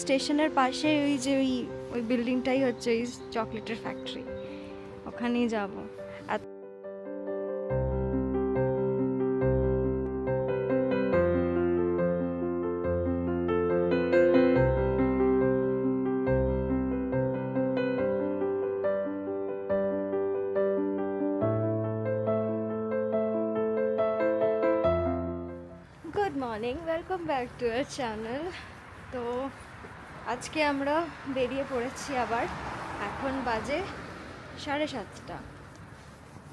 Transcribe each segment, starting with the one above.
স্টেশনের পাশে ওই যে ওই বিল্ডিংটাই হচ্ছে ওই চকলেটের ফ্যাক্টরি, ওখানেই যাব। আর good morning, welcome back to our channel. তো আজকে আমরা বেরিয়ে পড়েছি আবার। এখন বাজে 7:30।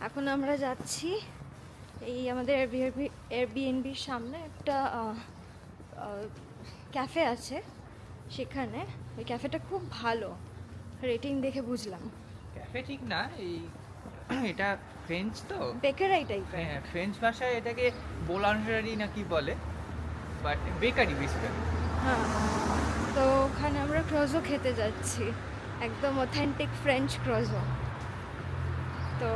এখন আমরা যাচ্ছি এই আমাদের এয়ারবিএনবির সামনে একটা ক্যাফে আছে, সেখানে। ওই ক্যাফেটা খুব ভালো, রেটিং দেখে বুঝলাম। ক্যাফে ঠিক না, এটা ফ্রেঞ্চ তো, বেকারি টাইপের। হ্যাঁ ফ্রেঞ্চ ভাষায় এটাকে বোলাঞ্জারি না কি বলে, বাট বেকারি বেসিক্যালি। হ্যাঁ, তো ওখানে আমরা ক্রোজো খেতে যাচ্ছি, একদম অথেন্টিক ফ্রেঞ্চ ক্রোজো। তো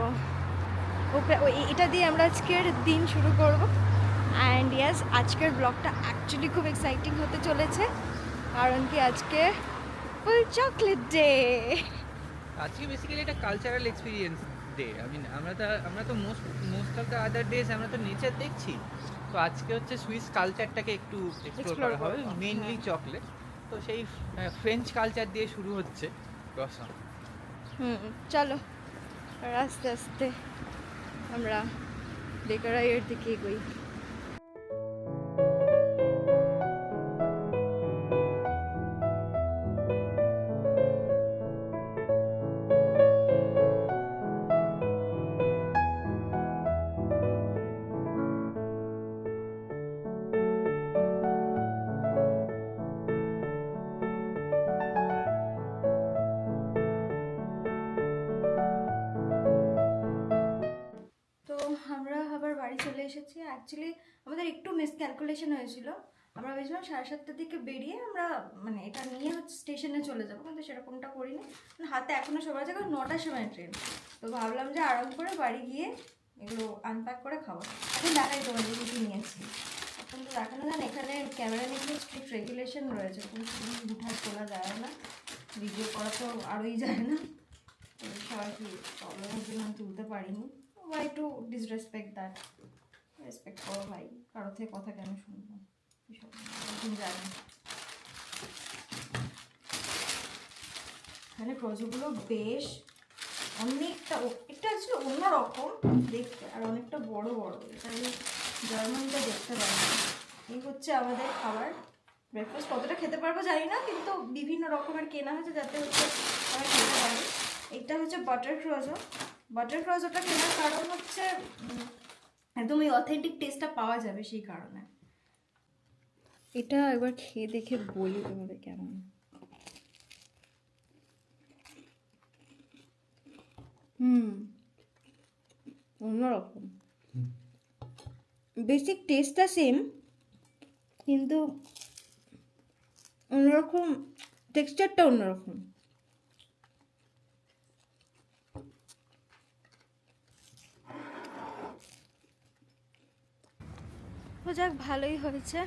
এটা দিয়ে আমরা আজকের দিন শুরু করব। অ্যান্ড ইয়াস, আজকের ব্লগটা অ্যাকচুয়ালি খুব এক্সাইটিং হতে চলেছে, কারণ কি আজকে ফুল চকলেট ডে। আজকে বেসিক্যালি এটা কালচারাল এক্সপিরিয়েন্স ডে। আমরা তো most of the other days আমরা তো নেচার দেখছি, তো আজকে হচ্ছে সুইস কালচারটাকে একটু এক্সপ্লোর করা হবে, মেইনলি চকলেট। তো সেই ফ্রেঞ্চ কালচার দিয়ে শুরু হচ্ছে ক্রসন। চলো আর আস্তে আস্তে আমরা বেকারাইয়ের দিকে এগোই। তো আমরা আবার বাড়ি চলে এসেছি। অ্যাকচুয়ালি আমাদের একটু মিসক্যালকুলেশন হয়েছিল। আমরা ভেবেছিলাম 7:30টার দিকে বেরিয়ে আমরা মানে এটা নিয়ে হচ্ছে স্টেশনে চলে যাবো, কিন্তু সেরকমটা করিনি। হাতে এখনও সময় আছে, কারণ 9টার সময় ট্রেন। তো ভাবলাম যে আরাম করে বাড়ি গিয়ে এগুলো আনপ্যাক করে খাবো। এখন দেখাই তোমাদের কিছু নিয়েছি, এখন তো দেখানো যায় না, এখানে ক্যামেরা নিয়ে স্ট্রিক্ট রেগুলেশন রয়েছে, কোনো উঠায় তোলা যায় না, ভিডিও করা তো আরোই যায় না। তো সবাই কি প্রবলেমের জন্য আমি তুলতে পারিনি। Why to disrespect that? Respect করো ভাই, কারো থেকে কথা কেন শুনবো, এসব জানি। এখানে ক্রোজোগুলো বেশ অনেকটা, এটা অ্যাকচুয়ালি অন্যরকম দেখতে, আর অনেকটা বড় বড়। এটা আমি জার্মানিটা দেখতে পারি। এই হচ্ছে আমাদের খাবার, ব্রেকফাস্ট। কতটা খেতে পারবো জানি না, কিন্তু বিভিন্ন রকমের কেনা হয়েছে যাতে হচ্ছে আমরা খেতে পারি। এটা হচ্ছে বাটার ক্রোজো। বাটার ক্রোজোটা কেনার কারণ হচ্ছে একদম ওই অথেন্টিক টেস্টটা পাওয়া যাবে সেই কারণে। এটা একবার খেয়ে দেখে বলি তোমাদের কেমন। অন্যরকম, বেসিক টেস্টটা সেম, কিন্তু অন্যরকম টেক্সচারটা অন্যরকম। তো যাক, ভালোই হয়েছে।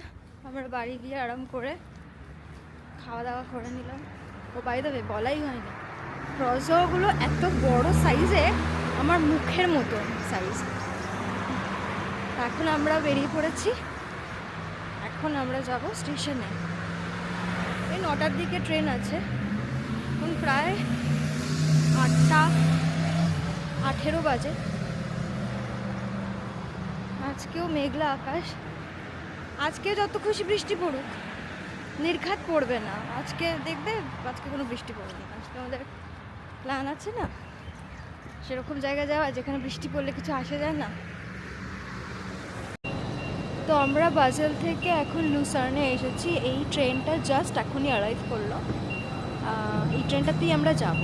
আমরা বাড়ি গিয়ে আরাম করে খাওয়া দাওয়া করে নিলাম। ও বাই দ্য ওয়ে, বলাই হয়নি, ক্রোজোগুলো এত বড় সাইজে, আমার মুখের মতো সাইজ। এখন আমরা বেরিয়ে পড়েছি, এখন আমরা যাব স্টেশনে। এই 9টার দিকে ট্রেন আছে, এখন প্রায় 8:18 বাজে। আজকেও মেঘলা আকাশ। আজকে যত খুশি বৃষ্টি পড়ুক, নির্ঘাত পড়বে না। আজকে দেখবে, আজকে কোনো বৃষ্টি পড়বে না। আজকে আমাদের প্ল্যান আছে না সেরকম জায়গায় যাওয়া যেখানে বৃষ্টি পড়লে কিছু আসে যায় না। তো আমরা বাজেল থেকে এখন লুসার্নে এসেছি। এই ট্রেনটা জাস্ট এখনই অ্যারাইভ করলো, এই ট্রেনটাতেই আমরা যাব।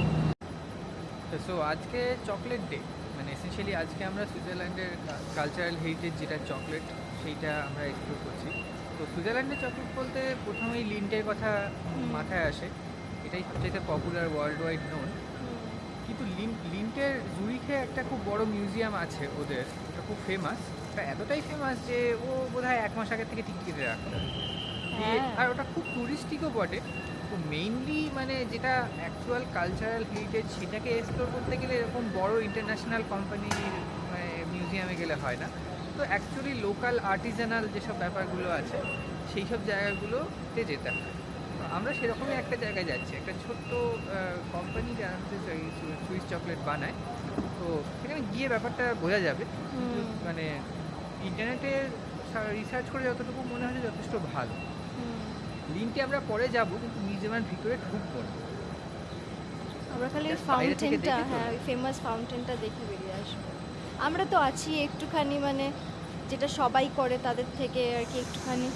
সো আজকে চকলেট ডে, মানে এসেন্সিয়ালি আজকে আমরা সুইজারল্যান্ডের কালচারাল হেরিটেজ যেটা চকলেট, সেইটা আমরা এক্সপ্লোর করছি। তো সুইজারল্যান্ডের চকলেট বলতে প্রথমেই লিন্টের কথা মাথায় আসে, এটাই সবচেয়ে পপুলার, ওয়ার্ল্ড ওয়াইড নোন। কিন্তু লিন্টের জুরিখে একটা খুব বড় মিউজিয়াম আছে ওদের, ওটা খুব ফেমাস। ওটা এতটাই ফেমাস যে ও বোধহয় 1 মাস আগে থেকে টিকিট কেটে রাখতো। আর ওটা খুব টুরিস্টিকও বটে। তো মেইনলি মানে যেটা অ্যাকচুয়াল কালচারাল হেরিটেজ সেটাকে এক্সপ্লোর করতে গেলে এরকম বড় ইন্টারন্যাশনাল কোম্পানির মানে মিউজিয়ামে গেলে হয় না। তো অ্যাকচুয়ালি লোকাল আর্টিজানাল যেসব ব্যাপারগুলো আছে সেই সব জায়গাগুলোতে যেতে হয়। তো আমরা সেরকমই একটা জায়গায় যাচ্ছি, একটা ছোট্ট কোম্পানি যারা হচ্ছে সুইস চকলেট বানায়। তো সেখানে গিয়ে ব্যাপারটা বোঝা যাবে, কিন্তু মানে ইন্টারনেটে রিসার্চ করে যতটুকু মনে হয় যথেষ্ট ভালো। লিঙ্কে আমরা পরে যাব, কিন্তু মিউজিয়ামের ভিতরে ঢুকবো না। আমরা খালি Just বাইরে থেকে ফাউন্টেনটা, দেখে হ্যাঁ ওই ফেমাস ফাউন্টেনটা দেখে বেরিয়ে আসবো। আমরা তো আছি একটুখানি মানে যেটা সবাই করে তাদের থেকে আর কি একটুখানি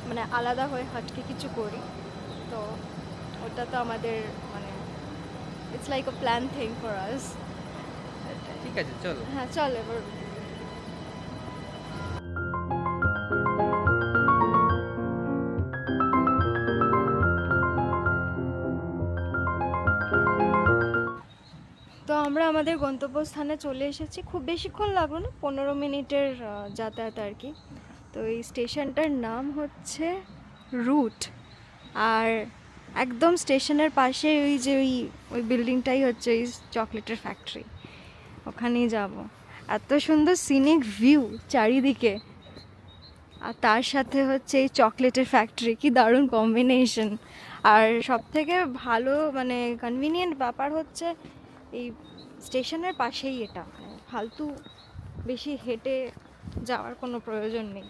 মানে আলাদা হয়ে হাটকে কিছু করি, তো ওটা তো আমাদের মানে it's like a plan thing for us. ঠিক আছে, চলো। হ্যাঁ চল এবার। তো আমরা আমাদের গন্তব্যস্থানে চলে এসেছি, খুব বেশিক্ষণ লাগলো না, 15 মিনিটের যাতায়াত আর কি। তো এই স্টেশনটার নাম হচ্ছে রুট, আর একদম স্টেশনের পাশে ওই যে ওই বিল্ডিংটাই হচ্ছে ওই চকলেটের ফ্যাক্টরি, ওখানেই যাব। এত সুন্দর সিনিক ভিউ চারিদিকে, আর তার সাথে হচ্ছে এই চকলেটের ফ্যাক্টরি, কি দারুণ কম্বিনেশন। আর সবথেকে ভালো মানে কনভিনিয়েন্ট ব্যাপার হচ্ছে এই স্টেশনের পাশেই এটা, মানে ফালতু বেশি হেঁটে যাওয়ার কোনো প্রয়োজন নেই।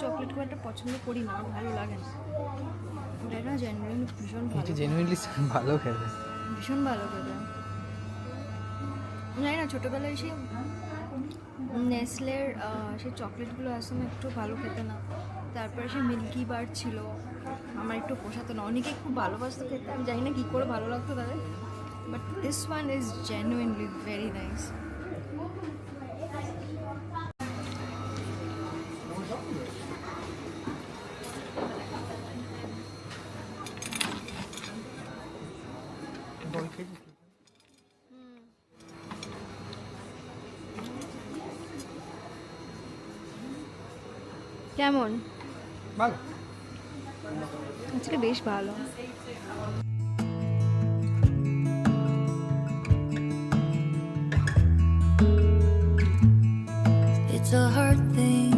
চকলেট খুব একটা পছন্দ করি না, ভালো লাগে না। এটা না জেনুইনলি ভীষণ ভালো, জেনুইনলি ভালো খেতে, ভীষণ ভালো খেতে। জানি না ছোটোবেলায় সেই নেসলের সেই চকলেটগুলো আসে না, একটু ভালো খেতে না। তারপরে সে মিল্কি বার ছিল, আমার একটু পোষাতো না। অনেকেই খুব ভালোবাসতো খেতে, আমি জানি না কী করে ভালো লাগতো তাদের, but this one is genuinely very nice. কেমন? ভালো, আজকে বেশ ভালো। It's a hard thing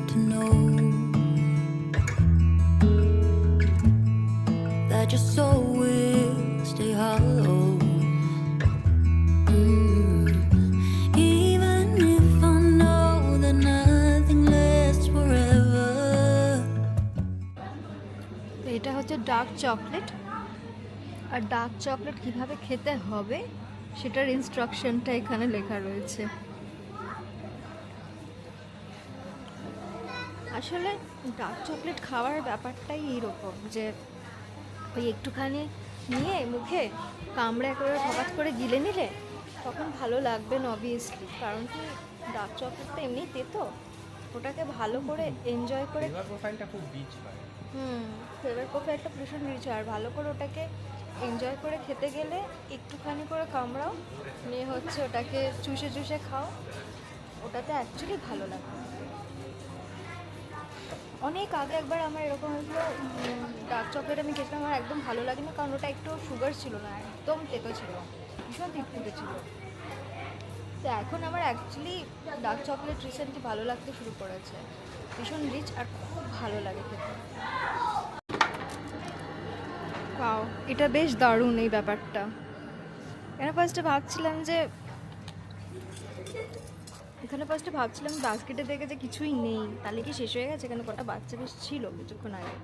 to know that your soul will stay hollow. Even if I know that nothing lasts forever. তো এটা হচ্ছে ডার্ক চকলেট, আর ডার্ক চকলেট কিভাবে খেতে হবে সেটার ইনস্ট্রাকশনটা এখানে লেখা রয়েছে। আসলে ডার্ক চকলেট খাওয়ার ব্যাপারটাই এইরকম যে ওই একটুখানি নিয়ে মুখে কামড়ে করে হঠাৎ করে গিলে নিলে তখন ভালো লাগবে না অবভিয়াসলি, কারণ কি ডার্ক চকলেটটা এমনি তেতো, ওটাকে ভালো করে এনজয় করে প্রোফাইলটা খুব রিচ হয়। ফ্লেভার প্রোফাইলটা ভীষণ রিচ হয়, আর ভালো করে ওটাকে এনজয় করে খেতে গেলে একটুখানি করে কামড়াও, নিয়ে হচ্ছে ওটাকে চুষে চুষে খাও, ওটাতে অ্যাকচুয়ালি ভালো লাগে। অনেক আগে একবার আমার এরকম হয়েছিল, ডার্ক চকলেট আমি খেয়েছিলাম, আমার একদম ভালো লাগেনি, কারণ ওটা একটু সুগার ছিল না, একদম তেতো ছিল, ভীষণ তিতকুটে ছিল। তো এখন আমার অ্যাকচুয়ালি ডার্ক চকলেট রিসেন্টলি ভালো লাগতে শুরু করেছে, ভীষণ রিচ আর খুব ভালো লাগে খেতে। পাও এটা বেশ দারুণ এই ব্যাপারটা। এখানে ফার্স্টে ভাবছিলাম বাস্কেটে দেখে যে কিছুই নেই, তাহলে কি শেষ হয়ে গেছে, এখানে কটা বাচ্চা বেশ ছিল কিছুক্ষণ আগে,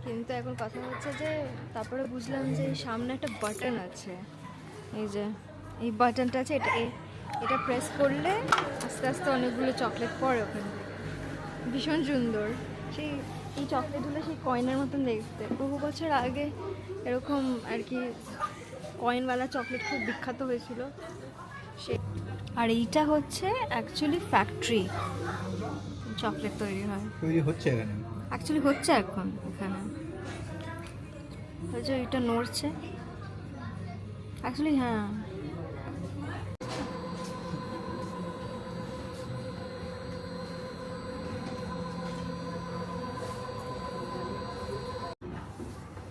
কিন্তু এখন কথা হচ্ছে যে তারপরে বুঝলাম যে এই সামনে একটা বাটন আছে, এই যে এই বাটনটা আছে, এটা প্রেস করলে আস্তে আস্তে অনেকগুলো চকলেট পড়ে ওখান থেকে, ভীষণ সুন্দর। এই চকলেটগুলো সেই কয়েনের মতন দেখতে, বহু বছর আগে এরকম আর কি কয়েনওয়ালা চকলেট খুব বিখ্যাত হয়েছিল সে। আর এইটা হচ্ছে অ্যাকচুয়ালি ফ্যাক্টরি, চকলেট তৈরি হচ্ছে এখানে, অ্যাকচুয়ালি হচ্ছে এখন এখানে, ওই যে এটা নড়ছে অ্যাকচুয়ালি। হ্যাঁ,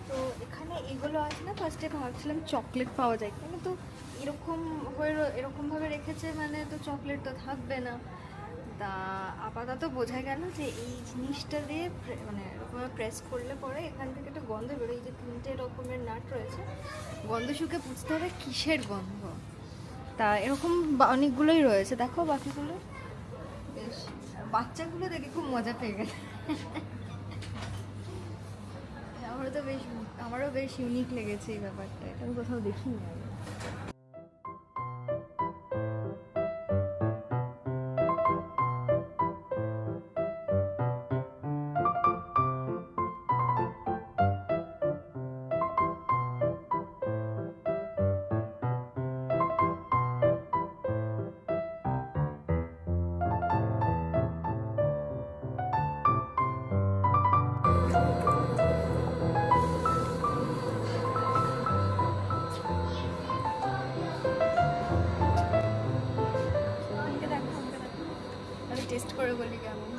তো এখানে এগুলো আছে না, ফার্স্টে ভাবছিলাম চকলেট পাওয়া যায়, কিন্তু এরকমভাবে রেখেছে মানে তো চকলেট তো থাকবে না। তা আপাতত বোঝা গেল যে এই জিনিসটা দিয়ে মানে এরকম প্রেস করলে পরে এখান থেকে একটা গন্ধ বেরোয়, এই যে 3টে রকমের নাট রয়েছে, গন্ধ শুকে বুঝতে হবে কিসের গন্ধ। তা এরকম অনেকগুলোই রয়েছে, দেখো বাকিগুলো বেশ, বাচ্চাগুলো দেখে খুব মজা পেয়ে গেছে। আমারও বেশ ইউনিক লেগেছে এই ব্যাপারটা, এটা আমি কোথাও দেখিনি আগে। আমি টেস্ট করে বলি কেমন,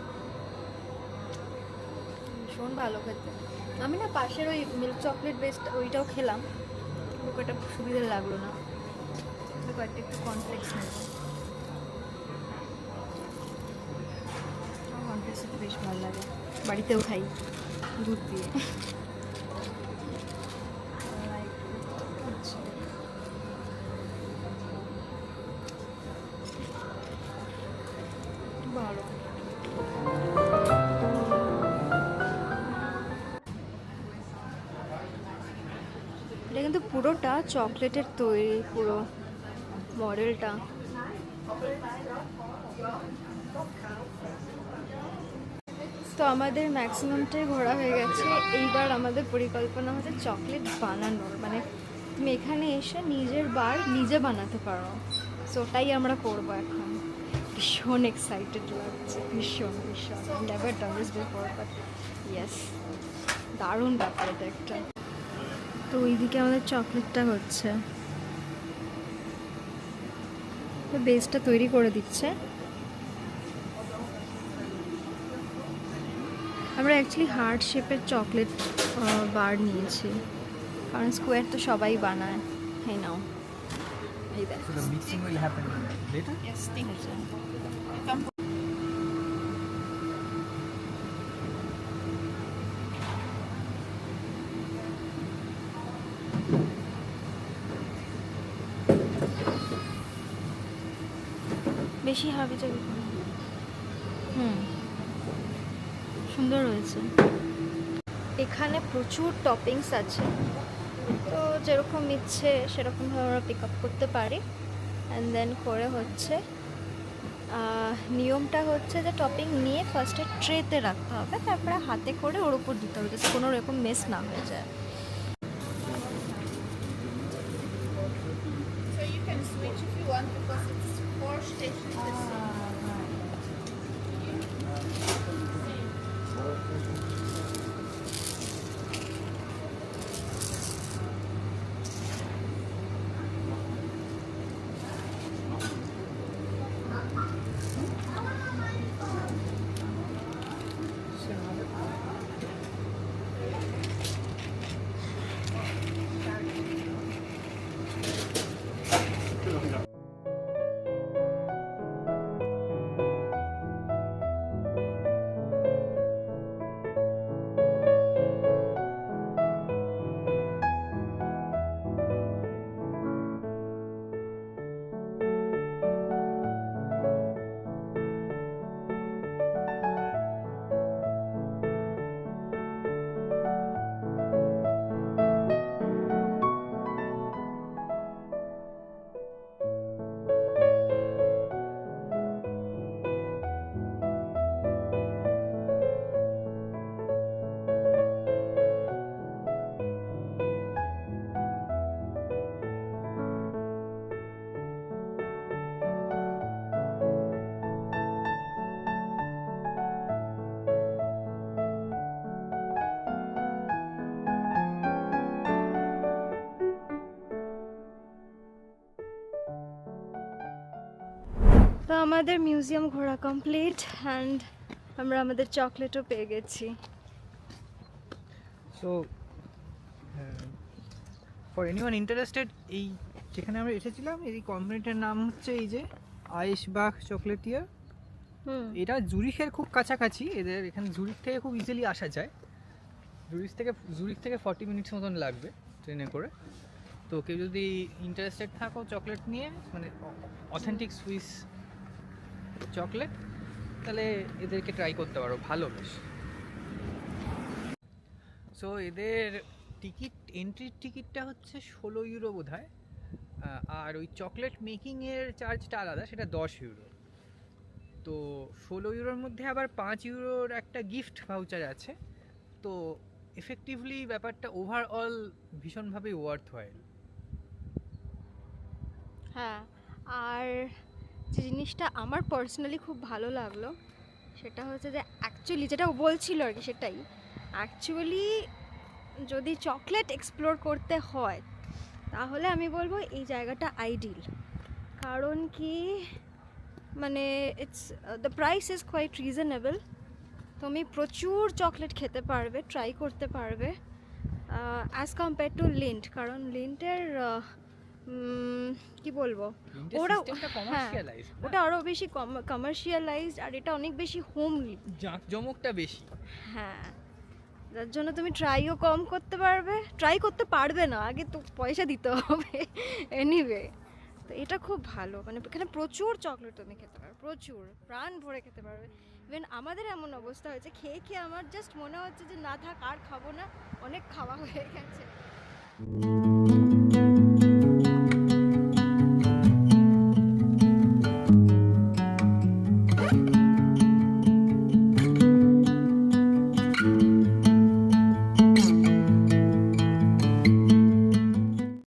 ভীষণ ভালো খেতে। আমি না পাশের ওই মিল্ক চকলেট বেস্ট ওইটাও খেলাম, কিন্তু ওটা সুবিধা লাগলো না, কয়েকটা একটু কর্নফ্লেক্স নেব, কর্নফ্লেক্স বেশ ভালো লাগে, বাড়িতেও খাই দুধ দিয়ে। ভালো, এটা কিন্তু পুরোটা চকলেটের তৈরি, পুরো মডেলটা। তো আমাদের ম্যাক্সিমামটাই ঘোরা হয়ে গেছে, এইবার আমাদের পরিকল্পনা হচ্ছে চকলেট বানানোর, মানে তুমি এখানে এসে নিজের বার নিজে বানাতে পারো, সো ওটাই আমরা করবো এখন। ভীষণ এক্সাইটেড লাগছে, ভীষণ ভীষণ, never done this before, but yes, দারুণ ব্যাপার এটা একটা। তো ওইদিকে আমাদের চকলেটটা হচ্ছে, বেসটা তৈরি করে দিচ্ছে। আমরা অ্যাকচুয়ালি হার্ট শেপের চকলেট বার নিয়েছি, কারণ স্কোয়ার তো সবাই বানায়। হ্যাঁ নাও, এই দেখ। So the mixing will happen later? Yes, ঠিক আছে। বেশি হাবি যাবে, সুন্দর হয়েছে। এখানে প্রচুর টপিংস আছে, তো যেরকম ইচ্ছে সেরকমভাবে আমরা পিক আপ করতে পারি। অ্যান্ড দেন করে হচ্ছে নিয়মটা হচ্ছে যে টপিং নিয়ে ফার্স্টে ট্রেতে রাখতে হবে, তারপরে হাতে করে ওর উপর দিতে হবে যাতে কোনো রকম মেস না হয়ে যায়। So you can switch if you want because it's 4 stations the same. তো আমাদের মিউজিয়াম ঘোরা কমপ্লিট অ্যান্ড আমরা আমাদের চকলেটও পেয়ে গেছি। সো ফর এনিওয়ান ইন্টারেস্টেড, এই যেখানে আমরা এসেছিলাম এই কোম্পানিটার নাম হচ্ছে এই যে আইসবাখ চকলেটিয়ার। এটা জুরিখের খুব কাছাকাছি, এদের এখানে জুরিখ থেকে খুব ইজিলি আসা যায়। জুরিখ থেকে 40 মিনিটস মতন লাগবে ট্রেনে করে। তো কেউ যদি ইন্টারেস্টেড থাকো চকলেট নিয়ে, মানে অথেন্টিক সুইস চকলেট, তাহলে এদেরকে ট্রাই করতে পারো, ভালো বেশ। সো এদের এন্ট্রির টিকিটটা হচ্ছে 16 ইউরো বোধ হয়, আর ওই চকলেট মেকিংয়ের চার্জটা আলাদা, সেটা 10 ইউরো। তো 16 ইউরোর মধ্যে আবার 5 ইউরোর একটা গিফট ভাউচার আছে। তো এফেক্টিভলি ব্যাপারটা ওভারঅল ভীষণভাবে ওয়ার্থ হয়। হ্যাঁ, আর যে জিনিসটা আমার পার্সোনালি খুব ভালো লাগলো সেটা হচ্ছে যে অ্যাকচুয়ালি যেটা ও বলছিল আর কি, সেটাই অ্যাকচুয়ালি যদি চকলেট এক্সপ্লোর করতে হয় তাহলে আমি বলবো এই জায়গাটা আইডিয়াল। কারণ কি মানে the price is quite reasonable. তুমি প্রচুর চকলেট খেতে পারবে, ট্রাই করতে পারবে অ্যাজ কম্পেয়ার টু লিন্ট। কারণ লিন্টের কি বলবো, ওরা হ্যাঁ ওটা আরও বেশি কমার্শিয়ালাইজড, আর এটা অনেক বেশি হোমলি, জাঁকজমকটা বেশি। হ্যাঁ, যার জন্য তুমি ট্রাইও কম করতে পারবে না, আগে তো পয়সা দিতে হবে এনিওয়ে। তো এটা খুব ভালো, মানে এখানে প্রচুর চকলেট তুমি খেতে পারবে, প্রচুর প্রাণ ভরে খেতে পারবে। ইভেন আমাদের এমন অবস্থা হয়েছে, খেয়ে খেয়ে আমার জাস্ট মনে হচ্ছে যে না থাক, আর খাবো না, অনেক খাওয়া হয়ে গেছে।